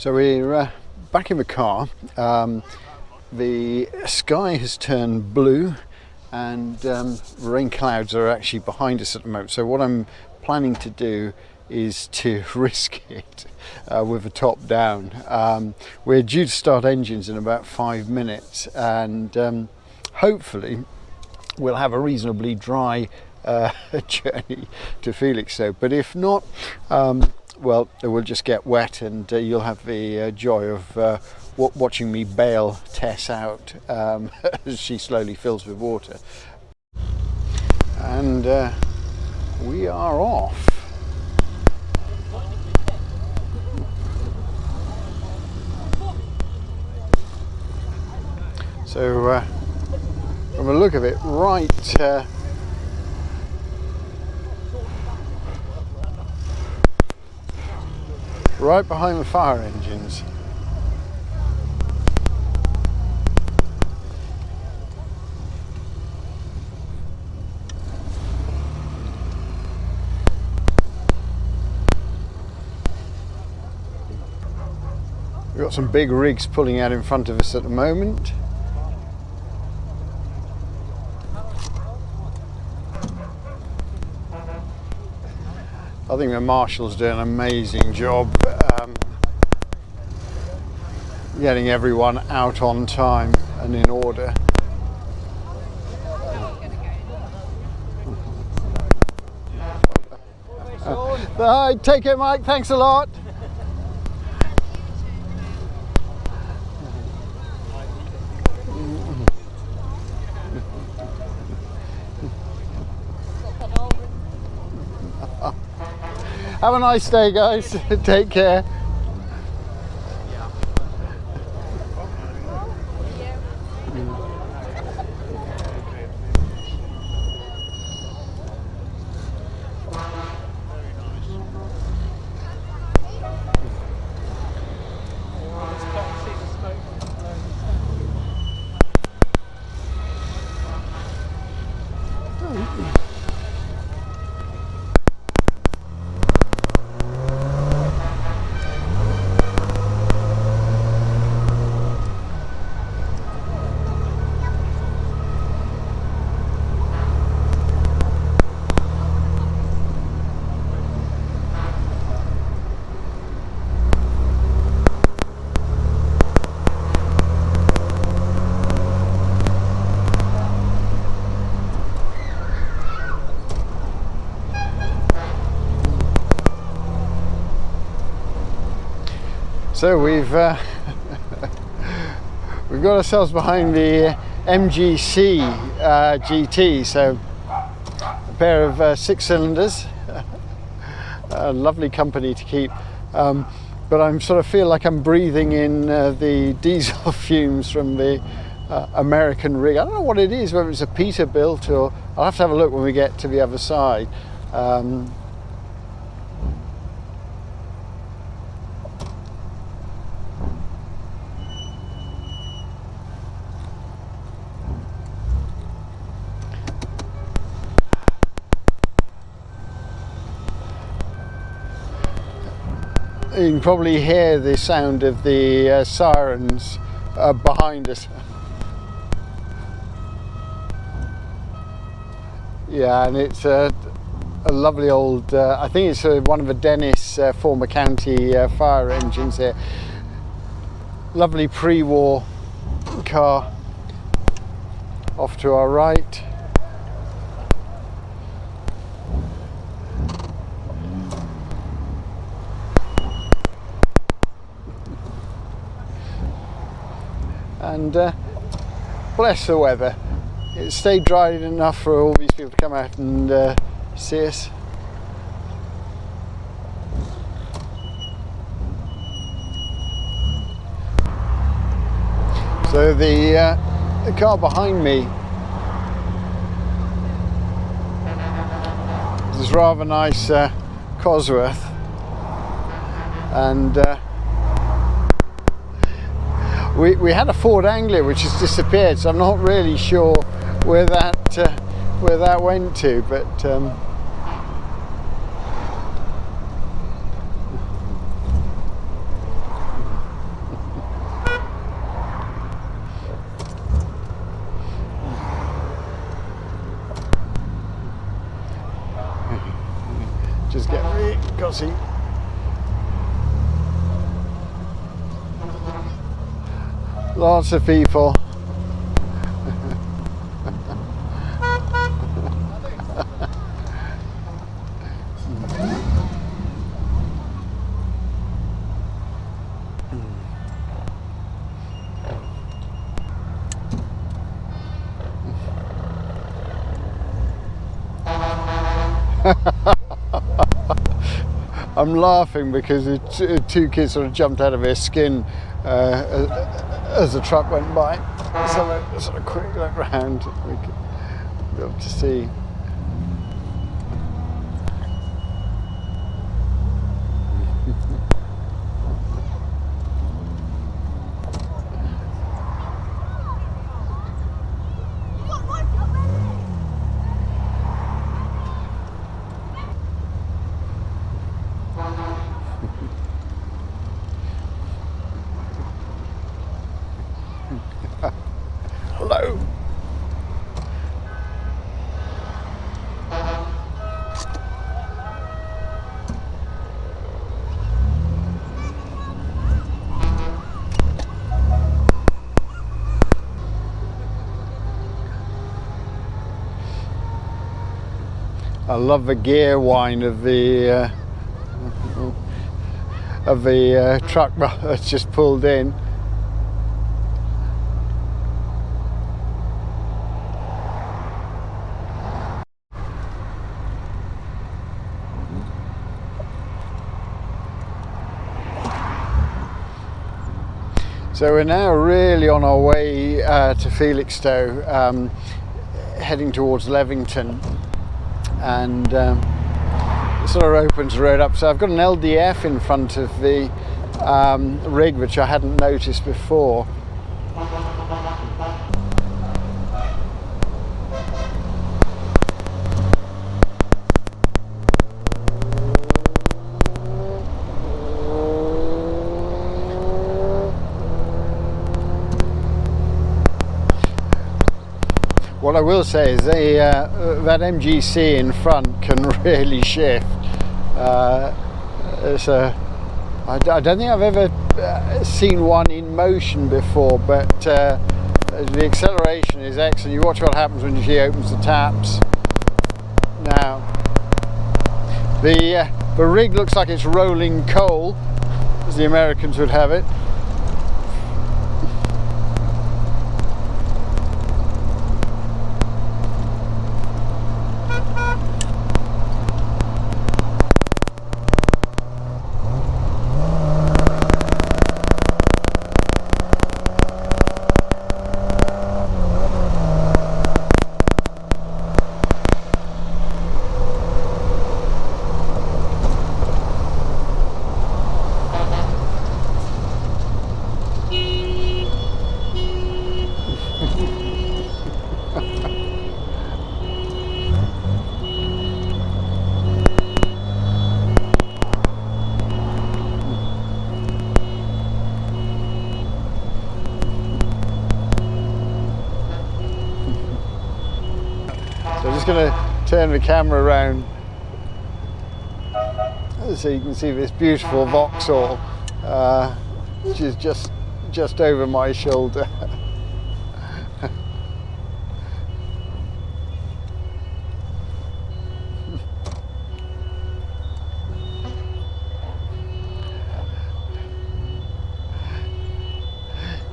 So we're back in the car. The sky has turned blue and rain clouds are actually behind us at the moment. So what I'm planning to do is to risk it with the top down. We're due to start engines in about 5 minutes, and hopefully we'll have a reasonably dry journey to Felixstowe. But if not, well, it will just get wet, and you'll have the joy of watching me bail Tess out as she slowly fills with water. And we are off. So from the look of it, right behind the fire engines. We've got some big rigs pulling out in front of us at the moment. I think the marshals do an amazing job getting everyone out on time and in order. Take it, Mike, thanks a lot. Have a nice day, guys. Take care. So we've got ourselves behind the MGC GT, so a pair of 6 cylinders, a lovely company to keep, but I sort of feel like I'm breathing in the diesel fumes from the American rig. I don't know what it is, whether it's a Peterbilt, or I'll have to have a look when we get to the other side. You can probably hear the sound of the sirens behind us. Yeah, and it's a lovely old, I think it's one of the Dennis former county fire engines here. Lovely pre-war car off to our right. And bless the weather, it stayed dry enough for all these people to come out and see us. So the car behind me is this rather nice Cosworth, and we had a Ford Anglia which has disappeared, so I'm not really sure where that went to, but Aussie. Lots of people. I'm laughing because the two kids sort of jumped out of their skin as the truck went by. So a sort of quick look round, we could be able to see. Hello. I love the gear whine of the truck that's just pulled in. So we're now really on our way to Felixstowe, heading towards Levington, and it sort of opens the road up. So I've got an LDF in front of the rig, which I hadn't noticed before. What I will say is that MGC in front can really shift. I don't think I've ever seen one in motion before, but the acceleration is excellent. You watch what happens when she opens the taps. Now, the rig looks like it's rolling coal, as the Americans would have it. So I'm just going to turn the camera around so you can see this beautiful Vauxhall, which is just over my shoulder.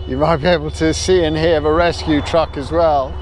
You might be able to see and hear the rescue truck as well.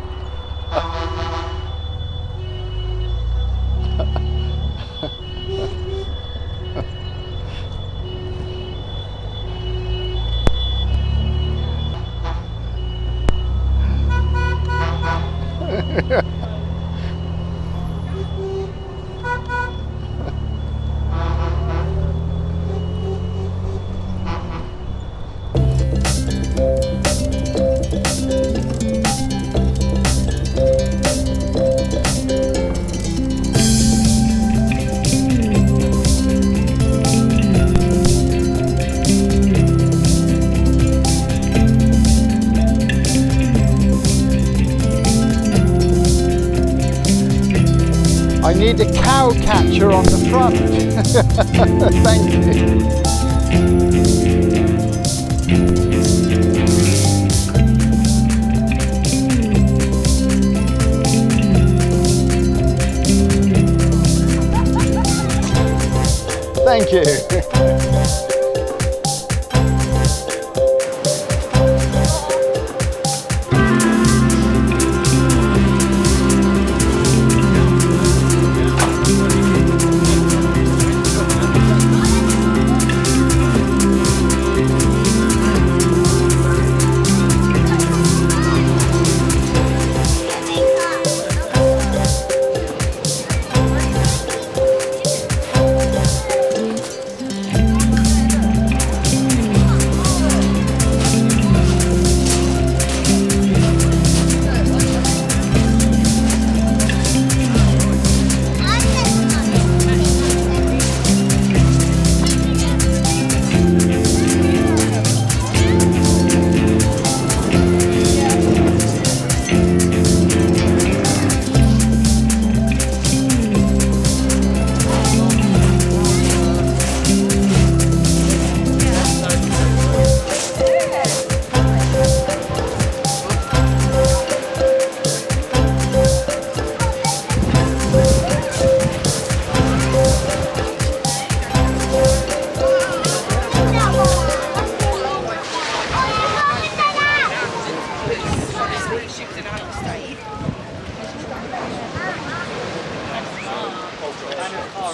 need a cow catcher on the front. Thank you. Thank you.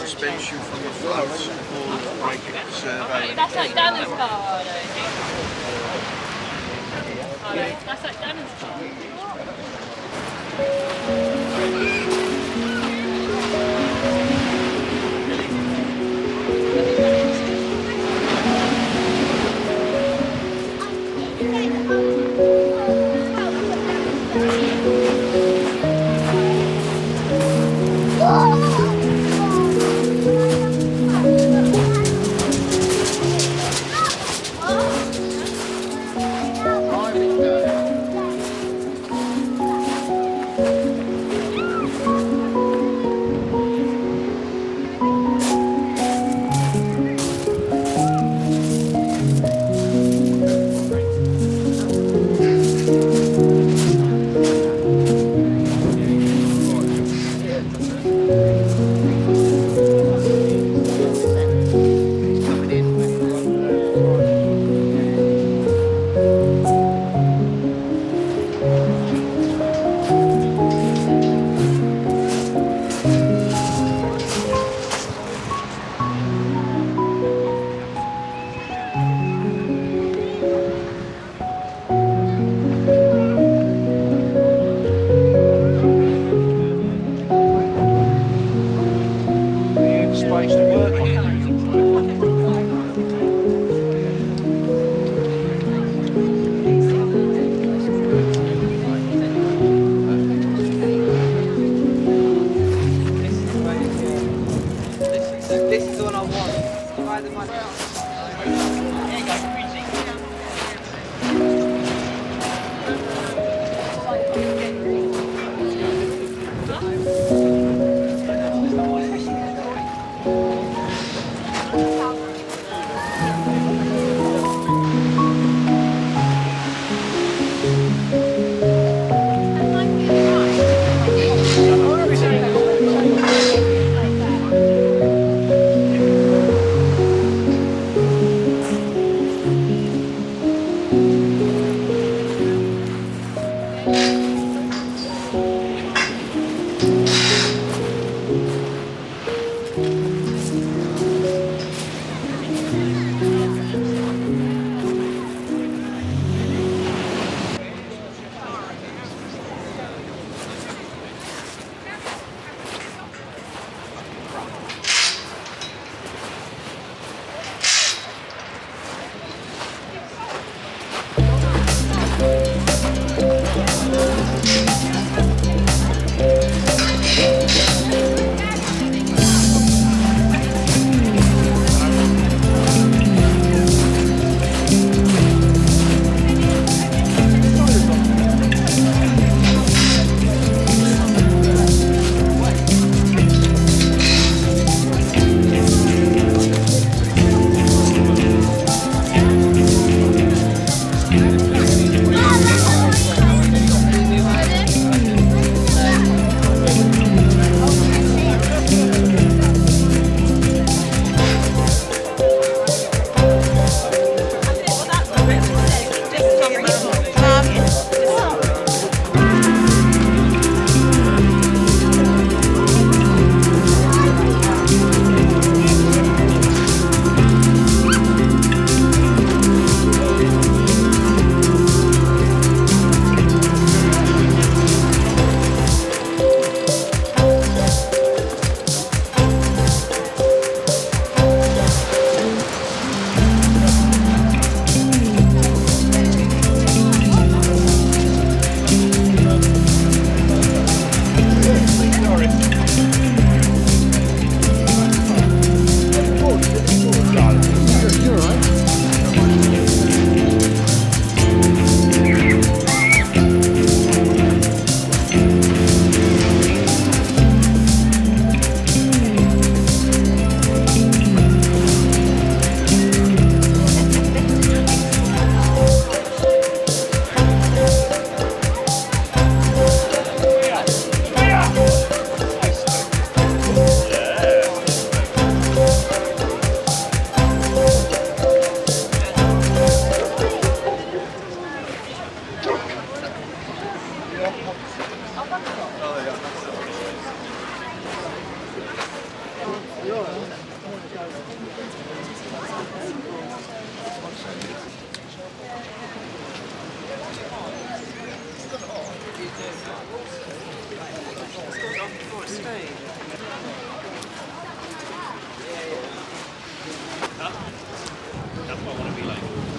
Suspension from the front or break it survey. That's like Dannon's car, that's like Dannon's car. This is the one I want.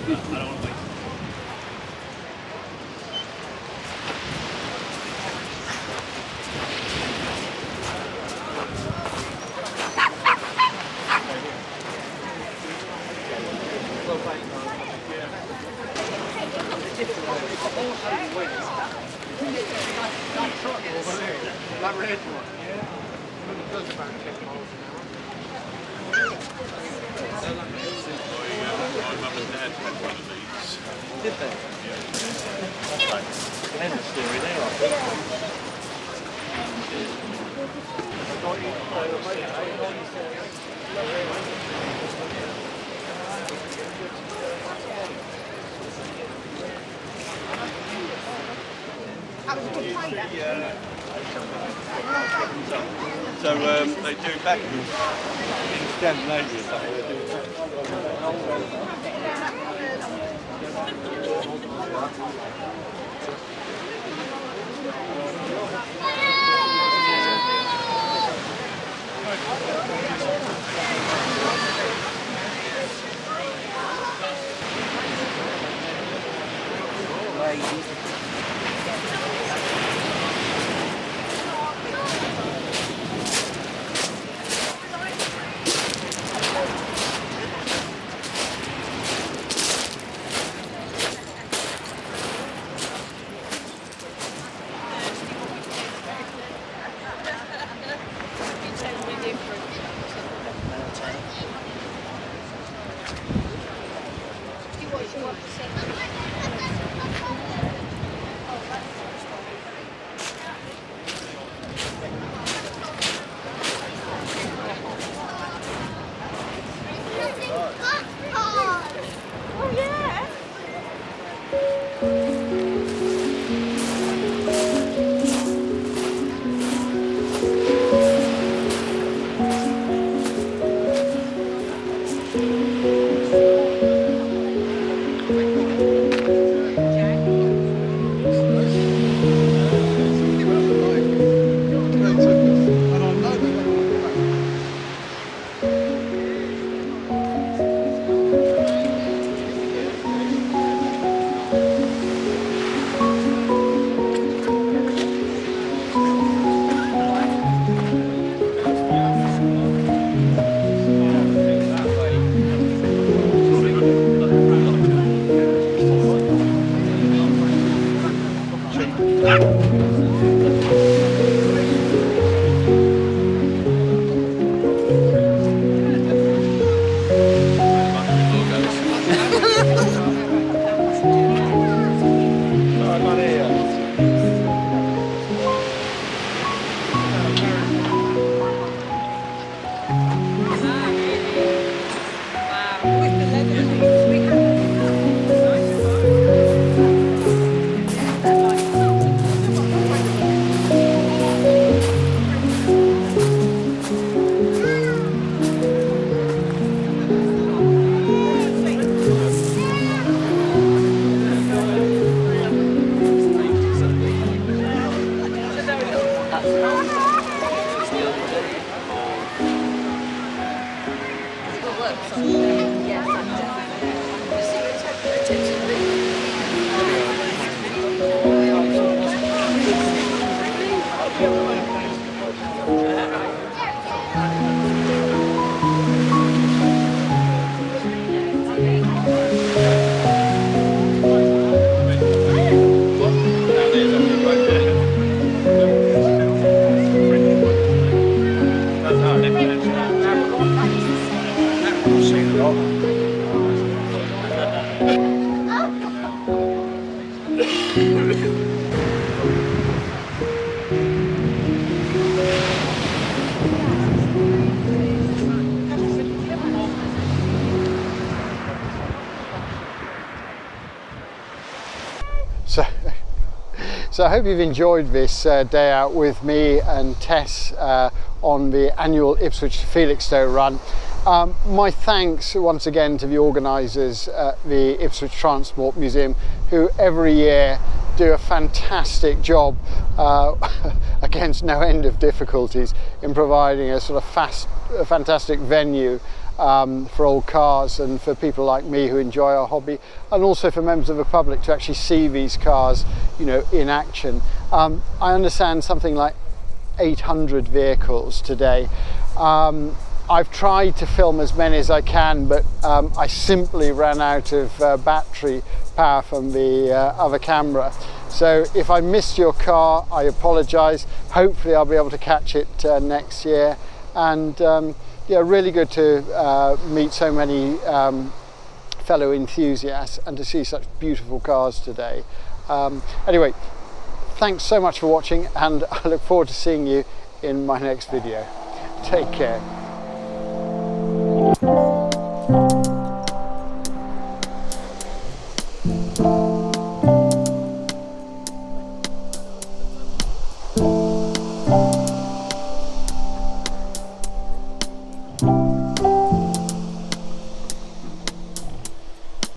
That red one, yeah. It does about 10 miles an hour. My mum and dad had one of these. Did they? Yeah. And the story there, I think. So they do back in Scandinavia. They do So I hope you've enjoyed this day out with me and Tess on the annual Ipswich to Felixstowe run. My thanks once again to the organisers at the Ipswich Transport Museum, who every year do a fantastic job against no end of difficulties in providing a sort of fantastic venue for old cars and for people like me who enjoy our hobby, and also for members of the public to actually see these cars, you know, in action. I understand something like 800 vehicles today. I've tried to film as many as I can, but I simply ran out of battery power from the other camera. So if I missed your car, I apologise. Hopefully I'll be able to catch it next year. And yeah, really good to meet so many fellow enthusiasts and to see such beautiful cars today. Anyway, thanks so much for watching, and I look forward to seeing you in my next video. Take care.